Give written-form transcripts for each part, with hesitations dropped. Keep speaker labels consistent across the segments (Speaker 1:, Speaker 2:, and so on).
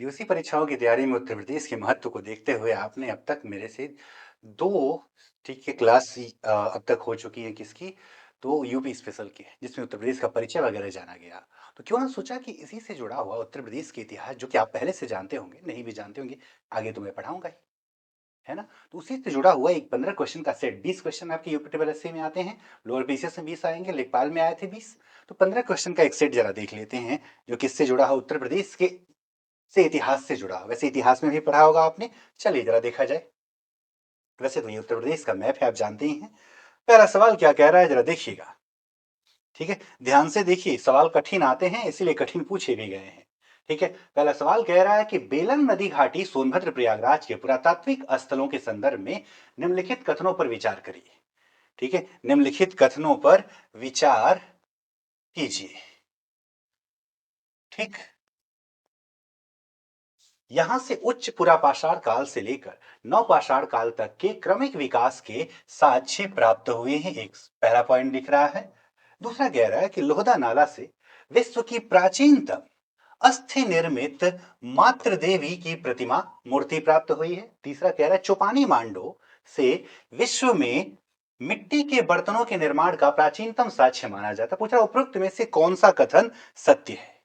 Speaker 1: UPSC परीक्षाओं की तैयारी में उत्तर प्रदेश के महत्व को देखते हुए आपने अब तक मेरे से दो ठीक है क्लास अब तक हो चुकी है किसकी। तो यूपी स्पेशल की जिसमें उत्तर प्रदेश का परिचय वगैरह जाना गया। तो क्यों ना सोचा कि इसी से जुड़ा हुआ उत्तर प्रदेश के इतिहास जो कि आप पहले से जानते होंगे, नहीं भी जानते होंगे, आगे तो मैं पढ़ाऊंगा ही, है ना। तो उसी से जुड़ा हुआ एक 15 क्वेश्चन का सेट, 20 क्वेश्चन आपके यूपी टेबल एसए में आते हैं, लोअर पीसीएस में 20 आएंगे, लेखपाल में आए थे 20। तो 15 क्वेश्चन का एक सेट जरा देख लेते हैं जो किससे जुड़ा हो, उत्तर प्रदेश के से इतिहास से जुड़ा। वैसे इतिहास में भी पढ़ा होगा आपने, चलिए जरा देखा जाए। वैसे तो ये उत्तर प्रदेश का मैप है, आप जानते ही हैं। पहला सवाल क्या कह रहा है जरा देखिएगा, ठीक है। ध्यान से देखिए, सवाल कठिन आते हैं इसीलिए कठिन पूछे भी गए हैं, ठीक है। पहला सवाल कह रहा है कि बेलन नदी घाटी सोनभद्र प्रयागराज के पुरातात्विक स्थलों के संदर्भ में निम्नलिखित कथनों पर विचार करिए, ठीक है। निम्नलिखित कथनों पर विचार कीजिए, ठीक। यहां से उच्च पुरापाषाण काल से लेकर नवपाषाण काल तक के क्रमिक विकास के साक्ष्य प्राप्त हुए हैं, एक पहला पॉइंट दिख रहा है। दूसरा कह रहा है कि लोहदा नाला से विश्व की प्राचीनतम अस्थि निर्मित मातृ देवी की प्रतिमा मूर्ति प्राप्त हुई है। तीसरा कह रहा है चौपानी मांडो से विश्व में मिट्टी के बर्तनों के निर्माण का प्राचीनतम साक्ष्य माना जाता है। पूछ रहा उपरोक्त में से कौन सा कथन सत्य है,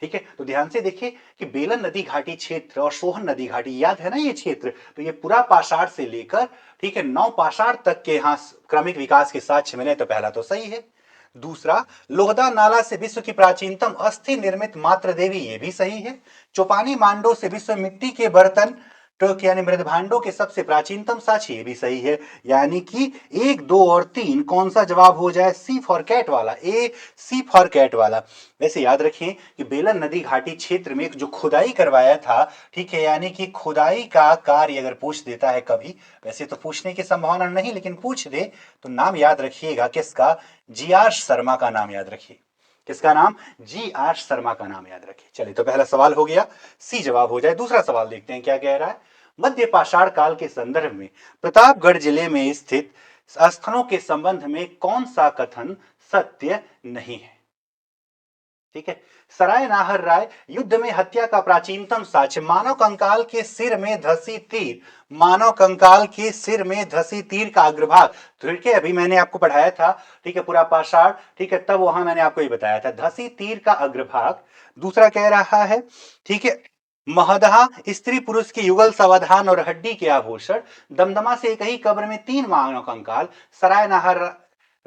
Speaker 1: ठीक है। तो ध्यान से देखिए कि बेलन नदी घाटी क्षेत्र और सोहन नदी घाटी, याद है ना ये क्षेत्र, तो ये पूरा पाषाण से लेकर, ठीक है, नौ पाषाण तक के यहाँ क्रमिक विकास के साक्ष्य मिले, तो पहला तो सही है। दूसरा, लोहदा नाला से विश्व की प्राचीनतम अस्थि निर्मित मातृ देवी, ये भी सही है। चौपानी मांडो से विश्व मिट्टी के बर्तन ट्रक यानी मृद भांडों के सबसे प्राचीनतम साक्ष्य, ये भी सही है। यानी कि 1, 2 और 3 कौन सा जवाब हो जाए, सी फॉर कैट वाला, ए सी फॉर कैट वाला। वैसे याद रखें कि बेलन नदी घाटी क्षेत्र में जो खुदाई करवाया था, ठीक है, यानी कि खुदाई का कार्य अगर पूछ देता है कभी, वैसे तो पूछने की संभावना नहीं लेकिन पूछ दे, तो नाम याद रखिएगा किसका, जीआर शर्मा का नाम याद रखिए। किसका नाम, जीआर शर्मा का नाम याद रखिए। चलिए, तो पहला सवाल हो गया, सी जवाब हो जाए। दूसरा सवाल देखते हैं क्या कह रहा है। मध्य पाषाण काल के संदर्भ में प्रतापगढ़ जिले में स्थित स्थलों के संबंध में कौन सा कथन सत्य नहीं है, ठीक है। सराय नाहर राय युद्ध में हत्या का प्राचीनतम साक्ष्य, मानव कंकाल के सिर में धसी तीर, मानव कंकाल के सिर में धसी तीर का अग्रभाग, ठीक है, अभी मैंने आपको पढ़ाया था, ठीक है, पूरा पाषाण, ठीक है, तब वहां मैंने आपको ये बताया था, धसी तीर का अग्रभाग। दूसरा कह रहा है, ठीक है, महदहा स्त्री पुरुष के युगल सावधान और हड्डी के आभूषण, दमदमा से एक ही कब्र में 3 मानव कंकाल, सराय नाहर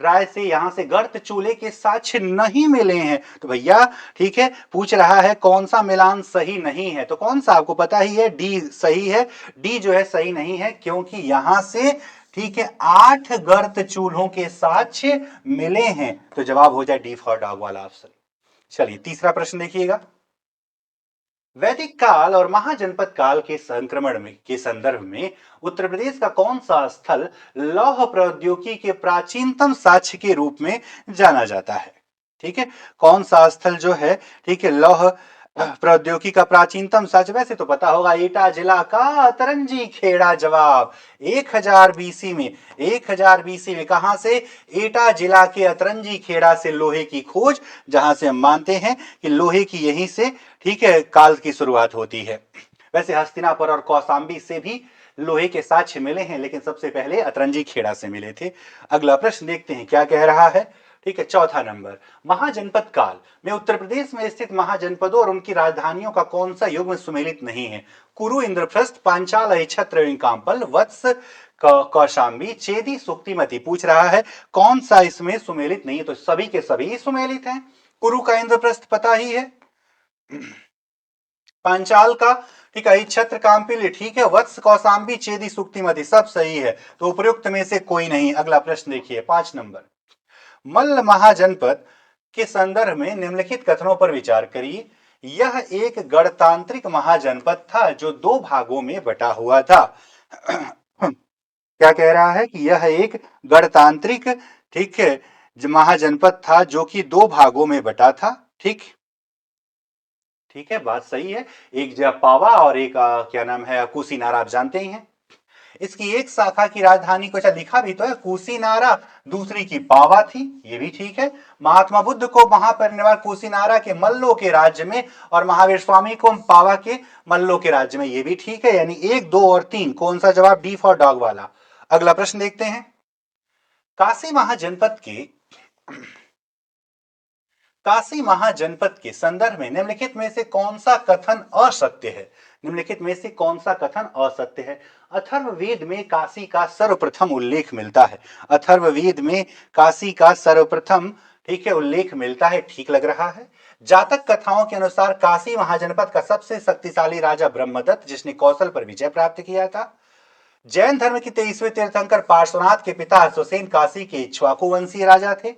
Speaker 1: राय से यहां से गर्त चूल्हे के साक्ष्य नहीं मिले हैं। तो भैया, ठीक है, पूछ रहा है कौन सा मिलान सही नहीं है, तो कौन सा आपको पता ही है, डी सही है। डी जो है सही नहीं है क्योंकि यहां से, ठीक है, 8 गर्त चूल्हों के साक्ष्य मिले हैं, तो जवाब हो जाए डी फॉर डॉग वाला ऑप्शन। चलिए, तीसरा प्रश्न देखिएगा। वैदिक काल और महाजनपद काल के संक्रमण में के संदर्भ में उत्तर प्रदेश का कौन सा स्थल लौह प्रौद्योगिकी के प्राचीनतम साक्ष्य के रूप में जाना जाता है, ठीक है। कौन सा स्थल जो है, ठीक है, लौह प्रौद्योगिकी का प्राचीनतम साक्ष्य, वैसे तो पता होगा, एटा जिला का अतरंजी खेड़ा। जवाब 1000 बीसी में, 1000 बीसी में कहां से, एटा जिला के अतरंजी खेड़ा से लोहे की खोज, जहां से हम मानते हैं कि लोहे की यहीं से, ठीक है, काल की शुरुआत होती है। वैसे हस्तिनापुर और कौशांबी से भी लोहे के साक्ष्य मिले हैं लेकिन सबसे पहले अतरंजी खेड़ा से मिले थे। अगला प्रश्न देखते हैं क्या कह रहा है, ठीक है, चौथा नंबर। महाजनपद काल में उत्तर प्रदेश में स्थित महाजनपदों और उनकी राजधानियों का कौन सा युग्म सुमेलित नहीं है, कुरु, इंद्रप्रस्थ, पांचाल, अहिछत्र, कांपल, वत्स, कौशांबी, चेदी, सुक्तिमती। पूछ रहा है कौन सा इसमें सुमेलित नहीं है, तो सभी के सभी सुमेलित हैं। कुरु का इंद्रप्रस्थ पता ही है, पांचाल का, ठीक है, छत्र कांपिल्य, ठीक है, वत्स, कौशांबी, चेदी, सुक्तिमती, सब सही है, तो उपयुक्त में से कोई नहीं। अगला प्रश्न देखिए, 5 नंबर। मल्ल महाजनपद के संदर्भ में निम्नलिखित कथनों पर विचार करिए। यह एक गणतांत्रिक महाजनपद था जो 2 भागों में बटा हुआ था। क्या कह रहा है कि यह एक गणतांत्रिक, ठीक है, महाजनपद था जो कि 2 भागों में बटा था, ठीक, ठीक है, बात सही है। एक पावा और एक क्या नाम है, कुशीनारा, आप जानते ही हैं। इसकी एक शाखा की राजधानी को, अच्छा लिखा भी तो है, कुशीनारा, दूसरी की पावा थी, ये भी ठीक है। महात्मा बुद्ध को महापरिनिर्वाण कुशीनारा के मल्लों के राज्य में और महावीर स्वामी को पावा के मल्लों के राज्य में, ये भी ठीक है। यानी 1, 2 और 3, कौन सा जवाब? डी फॉर डॉग वाला। अगला प्रश्न देखते हैं। काशी महाजनपद के काशी महाजनपद के संदर्भ में निम्नलिखित में से कौन सा कथन असत्य है? निम्नलिखित में से कौन सा कथन असत्य है? अथर्ववेद में काशी का सर्वप्रथम उल्लेख मिलता है। अथर्ववेद में काशी का सर्वप्रथम, ठीक है, उल्लेख मिलता है, ठीक लग रहा है। जातक कथाओं के अनुसार काशी महाजनपद का सबसे शक्तिशाली राजा ब्रह्मदत्त, जिसने कौशल पर विजय प्राप्त किया था। जैन धर्म के 23वें तीर्थंकर पार्श्वनाथ के पिता सुसेन काशी के इक्ष्वाकु वंशीय राजा थे।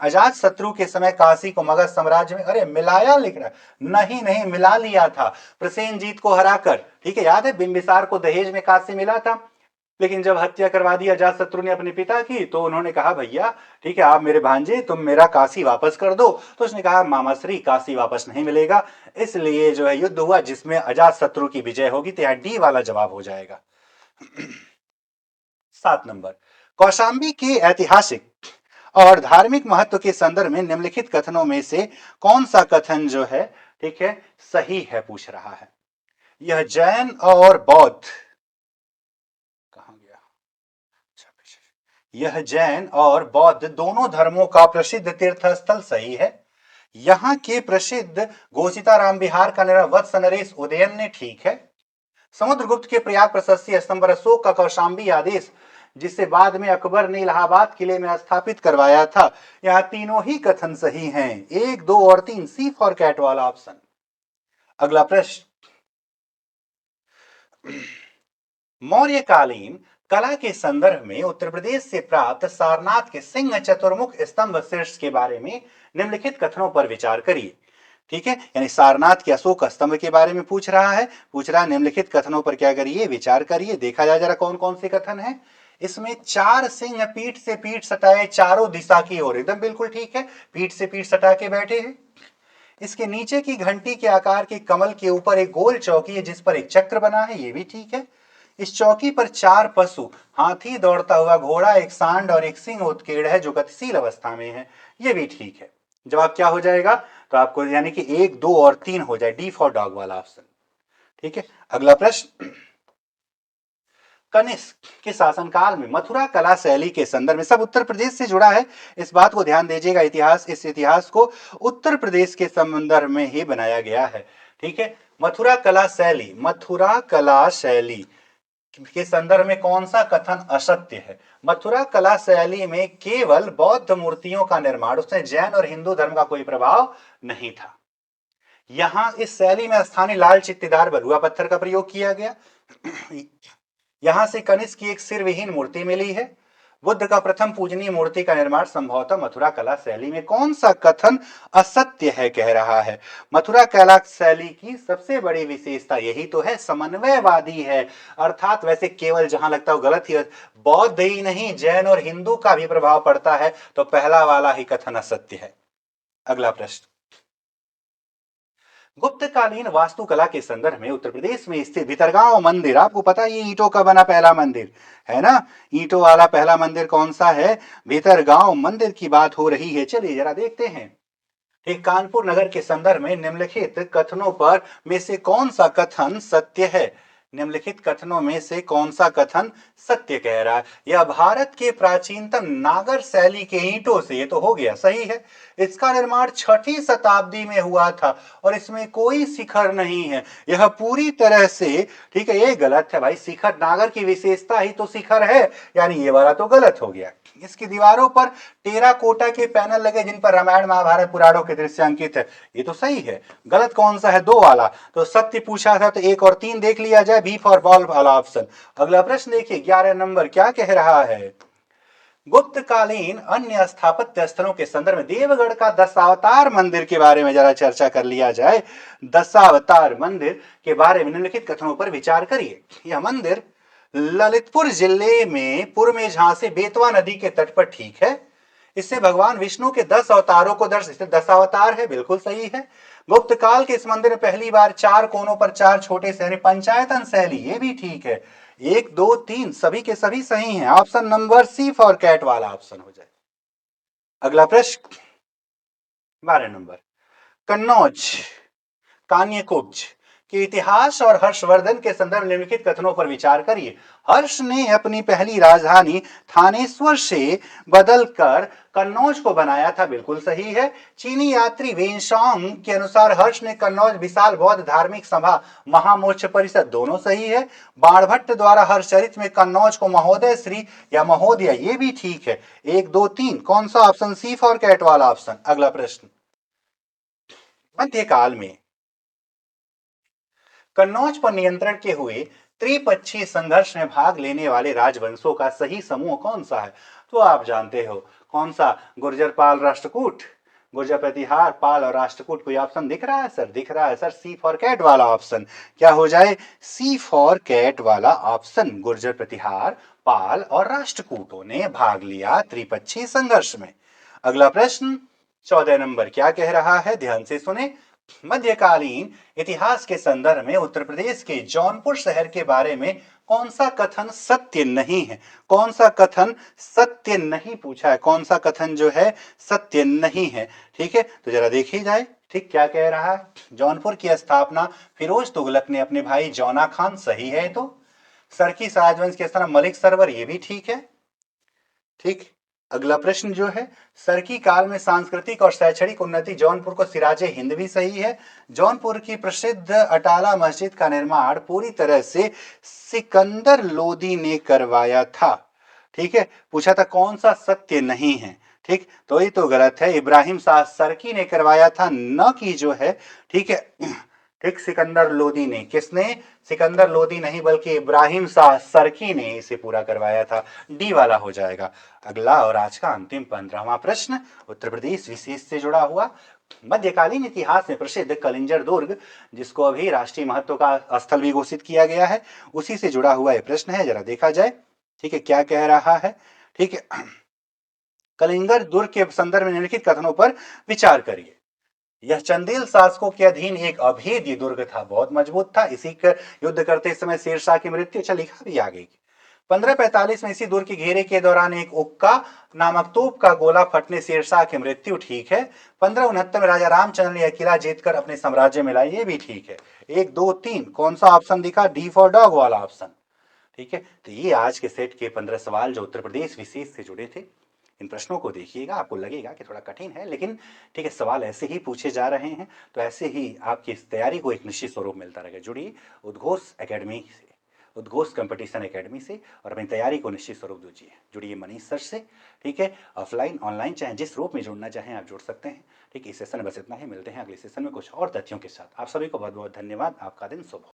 Speaker 1: अजात शत्रु के समय काशी को मगध साम्राज्य में, अरे मिलाया लिख रहा, नहीं नहीं मिला लिया था प्रसेनजीत को हराकर, ठीक है, याद है बिंबिसार को दहेज में काशी मिला था, लेकिन जब हत्या करवा दी अजात शत्रु ने अपने पिता की, तो उन्होंने कहा भैया ठीक है आप मेरे भांजे, तुम मेरा काशी वापस कर दो। तो उसने कहा मामा श्री काशी वापस नहीं मिलेगा, इसलिए जो है युद्ध हुआ जिसमें अजात शत्रु की विजय होगी। तो यहाँ डी वाला जवाब हो जाएगा। 7 नंबर, कौशांबी के ऐतिहासिक और धार्मिक महत्व के संदर्भ में निम्नलिखित कथनों में से कौन सा कथन जो है, ठीक है, सही है, पूछ रहा है। यह जैन और बौद्ध, कहां गया, यह जैन और बौद्ध दोनों धर्मों का प्रसिद्ध तीर्थस्थल सही है। यहां के प्रसिद्ध घोषिताराम विहार का निर्माण वत्स नरेश उदयन ने, ठीक है। समुद्रगुप्त के प्रयाग प्रशस्ति स्तंभ अशोक का कौशांबी आदेश, जिसे बाद में अकबर ने इलाहाबाद किले में स्थापित करवाया था। यहां तीनों ही कथन सही हैं, 1, 2 और 3, सी फॉर कैट वाला ऑप्शन। अगला प्रश्न, मौर्यकालीन कला के संदर्भ में उत्तर प्रदेश से प्राप्त सारनाथ के सिंह चतुर्मुख स्तंभ शीर्ष के बारे में निम्नलिखित कथनों पर विचार करिए। ठीक है, यानी सारनाथ के अशोक स्तंभ के बारे में पूछ रहा है, निम्नलिखित कथनों पर क्या करिए, विचार करिए। देखा जाए जरा कौन कौन से कथन है। इसमें 4 सिंह पीठ से पीठ सटाए चारों दिशा की ओर, एकदम बिल्कुल ठीक है, पीठ से पीठ सटा के बैठे हैं। इसके नीचे की घंटी के आकार के कमल के ऊपर एक गोल चौकी है जिस पर एक चक्र बना है, ये भी ठीक है। इस चौकी पर 4 पशु, हाथी, दौड़ता हुआ घोड़ा, एक सांड और एक सिंह उत्कीर्ण है जो गतिशील अवस्था में है, ये भी ठीक है। जवाब क्या हो जाएगा? तो आपको यानी कि 1, 2 और 3 हो जाए, डी फॉर डॉग वाला ऑप्शन। ठीक है, अगला प्रश्न, कनिष्क के शासनकाल में मथुरा कला शैली के संदर्भ में, सब उत्तर प्रदेश से जुड़ा है, इस बात को ध्यान दीजिएगा। इस इतिहास को उत्तर प्रदेश के संदर्भ में ही बनाया गया है। ठीक है, मथुरा कला शैली के संदर्भ में कौन सा कथन असत्य है? मथुरा कला शैली में केवल बौद्ध मूर्तियों का निर्माण, उसमें जैन और हिंदू धर्म का कोई प्रभाव नहीं था। यहां इस शैली में स्थानीय लाल चित्तीदार बलुआ पत्थर का प्रयोग किया गया। यहां से कनिष्क की एक सिर विहीन मूर्ति मिली है। बुद्ध का प्रथम पूजनीय मूर्ति का निर्माण संभवतः मथुरा कला शैली में, कौन सा कथन असत्य है कह रहा है? मथुरा कला शैली की सबसे बड़ी विशेषता यही तो है, समन्वयवादी है, अर्थात वैसे केवल जहां लगता है गलत ही, बौद्ध ही नहीं जैन और हिंदू का भी प्रभाव पड़ता है, तो पहला वाला ही कथन असत्य है। अगला प्रश्न, गुप्तकालीन वास्तुकला के संदर्भ में उत्तर प्रदेश में स्थित भितरगांव मंदिर, आपको पता है ये ईंटों का बना पहला मंदिर है ना, ईंटों वाला पहला मंदिर कौन सा है? भितरगांव मंदिर की बात हो रही है। चलिए जरा देखते हैं। एक कानपुर नगर के संदर्भ में निम्नलिखित कथनों पर में से कौन सा कथन सत्य है? निम्नलिखित कथनों में से कौन सा कथन सत्य कह रहा है? यह भारत के प्राचीनतम नागर शैली के ईंटों से, ये तो हो गया सही है, इसका निर्माण 6ठी शताब्दी में हुआ था और इसमें कोई शिखर नहीं है, यह पूरी तरह से, ठीक है, ये गलत है भाई, शिखर नागर की विशेषता ही तो शिखर है, यानी ये वाला तो गलत हो गया। इसकी दीवारों पर टेराकोटा के पैनल लगे जिन पर रामायण महाभारत पुराणों के दृश्य अंकित है, ये तो सही है। गलत कौन सा है? 2 वाला। तो सत्य पूछा था तो 1 और 3 देख लिया जाए, बी फॉर बॉल वाला ऑप्शन। अगला प्रश्न देखिए, 11 नंबर क्या कह रहा है? गुप्तकालीन अन्य स्थापत्य स्थलों के संदर्भ में देवगढ़ का दशावतार मंदिर के बारे में जरा चर्चा कर लिया जाए। दशावतार मंदिर के बारे में निम्नलिखित कथनों पर विचार करिए। यह मंदिर ललितपुर जिले में पूर्व में झांसी बेतवा नदी के तट पर, ठीक है। इससे भगवान विष्णु के 10 अवतारों को दर्श 10 अवतार है, बिल्कुल सही है। गुप्त काल के इस मंदिर में पहली बार 4 कोनों पर 4 छोटे शहर, पंचायतन शैली, ये भी ठीक है। 1 2 3 सभी के सभी सही हैं। Option number C for cat वाला ऑप्शन हो जाए। अगला प्रश्न 12 नंबर, कन्नौज कान्यकुब्ज के इतिहास और हर्षवर्धन के संदर्भ निम्नलिखित कथनों पर विचार करिए। हर्ष ने अपनी पहली राजधानी थानेश्वर से बदलकर कन्नौज को बनाया था, बिल्कुल सही है। चीनी यात्री वेनसांग के अनुसार हर्ष ने कन्नौज विशाल बौद्ध धार्मिक सभा महामोक्ष परिषद, दोनों सही है। बाणभट्ट द्वारा हर्षचरित में कन्नौज को महोदय श्री या महोदय, ये भी ठीक है। 1 2 3 कौन सा ऑप्शन? सी फॉर कैट वाला ऑप्शन। अगला प्रश्न, मध्यकाल में कन्नौज पर नियंत्रण के हुए त्रिपक्षीय संघर्ष में भाग लेने वाले राजवंशों का सही समूह कौन सा है? तो आप जानते हो कौन सा? गुर्जर, पाल, राष्ट्रकूट। गुर्जर, प्रतिहार, पाल और राष्ट्रकूट। कोई ऑप्शन दिख रहा है सर? दिख रहा है सर, सी फॉर कैट वाला ऑप्शन। क्या हो जाए? सी फॉर कैट वाला ऑप्शन। गुर्जर, प्रतिहार, पाल और राष्ट्रकूटों ने भाग लिया त्रिपक्षीय संघर्ष में। अगला प्रश्न 14 नंबर क्या कह रहा है, ध्यान से सुने। मध्यकालीन इतिहास के संदर्भ में उत्तर प्रदेश के जौनपुर शहर के बारे में कौन सा कथन सत्य नहीं है? कौन सा कथन सत्य नहीं पूछा है, कौन सा कथन जो है सत्य नहीं है? ठीक है, तो जरा देखी जाए। ठीक, क्या कह रहा है? जौनपुर की स्थापना फिरोज तुगलक ने अपने भाई जौना खान, सही है। तो सरकी राजवंश के स्थान मलिक सरवर, ये भी ठीक है। ठीक, अगला प्रश्न जो है, सरकी काल में सांस्कृतिक और शैक्षणिक उन्नति जौनपुर को सिराजे हिंद, भी सही है। जौनपुर की प्रसिद्ध अटाला मस्जिद का निर्माण पूरी तरह से सिकंदर लोदी ने करवाया था। ठीक है, पूछा था कौन सा सत्य नहीं है। ठीक, तो ये तो गलत है, इब्राहिम शाह सरकी ने करवाया था, न कि जो है, ठीक है, ठीक, सिकंदर लोदी ने। किसने? सिकंदर लोदी नहीं, बल्कि इब्राहिम शाह सरकी ने इसे पूरा करवाया था। डी वाला हो जाएगा। अगला और आज का अंतिम 15वां प्रश्न उत्तर प्रदेश विशेष से जुड़ा हुआ। मध्यकालीन इतिहास में प्रसिद्ध कलिंजर दुर्ग, जिसको अभी राष्ट्रीय महत्व का स्थल भी घोषित किया गया है, उसी से जुड़ा हुआ यह प्रश्न है, जरा देखा जाए। ठीक है, क्या कह रहा है? ठीक है, कलिंगर दुर्ग के संदर्भ में निम्नलिखित कथनों पर विचार करिए। यह चंदेल शासकों के अधीन एक अभेद्य दुर्ग था, बहुत मजबूत था। इसी का युद्ध करते समय शेरशाह की मृत्यु, अच्छा लिखा भी आगे। 1545 में इसी दुर्ग के घेरे के दौरान एक उक्का नामक तोप का गोला फटने शेरशाह की मृत्यु, ठीक है। 1569 में राजा रामचंद्र ने यह किला जीतकर अपने साम्राज्य में लाई, ये भी ठीक है। 1 2 3 कौन सा ऑप्शन दिखा? डी फॉर डॉग वाला ऑप्शन। ठीक है, तो ये आज के सेट के 15 सवाल जो उत्तर प्रदेश विशेष से जुड़े थे। इन प्रश्नों को देखिएगा, आपको लगेगा कि थोड़ा कठिन है, लेकिन ठीक है, सवाल ऐसे ही पूछे जा रहे हैं, तो ऐसे ही आपकी इस तैयारी को एक निश्चित स्वरूप मिलता रहेगा। जुड़िए उद्घोष एकेडमी से, उद्घोष कंपटीशन एकेडमी से, और अपनी तैयारी को निश्चित स्वरूप दीजिए। जुड़िए मनीष सर से। ठीक है, ऑफलाइन ऑनलाइन चाहे जिस रूप में जुड़ना चाहें आप जुड़ सकते हैं। ठीक है, इस सेशन में बस इतना ही, मिलते हैं अगले सेशन में कुछ और तथ्यों के साथ। आप सभी को बहुत बहुत धन्यवाद। आपका दिन शुभ हो।